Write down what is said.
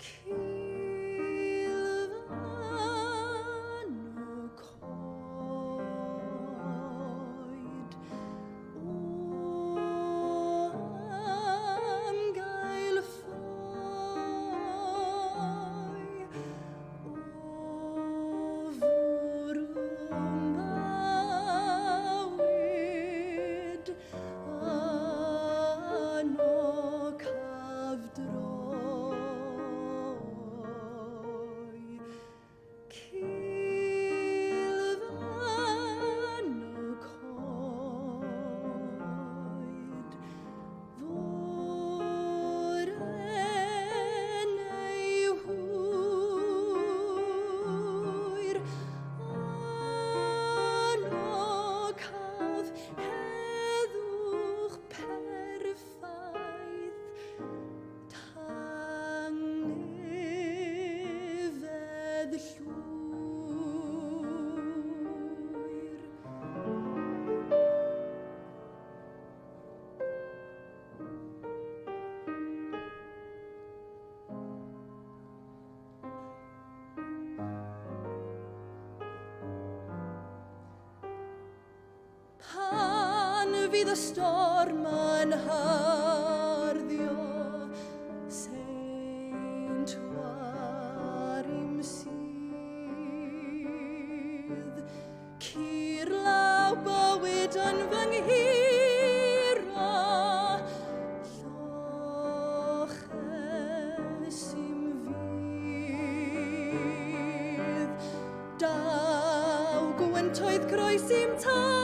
Cilfan o coed o amgael ffoi o fwrwm bawyd ano cafdroi. Cilfan o coed foren ei hwyr ano caf heddwch perffaith tangnefedd llwyr. Pan fydd y storm yn harddio, Saint Warim sydd, Cur law bywyd yn fy nghiro, lloches i'm fydd, daw gwyntoedd croes i'm tad.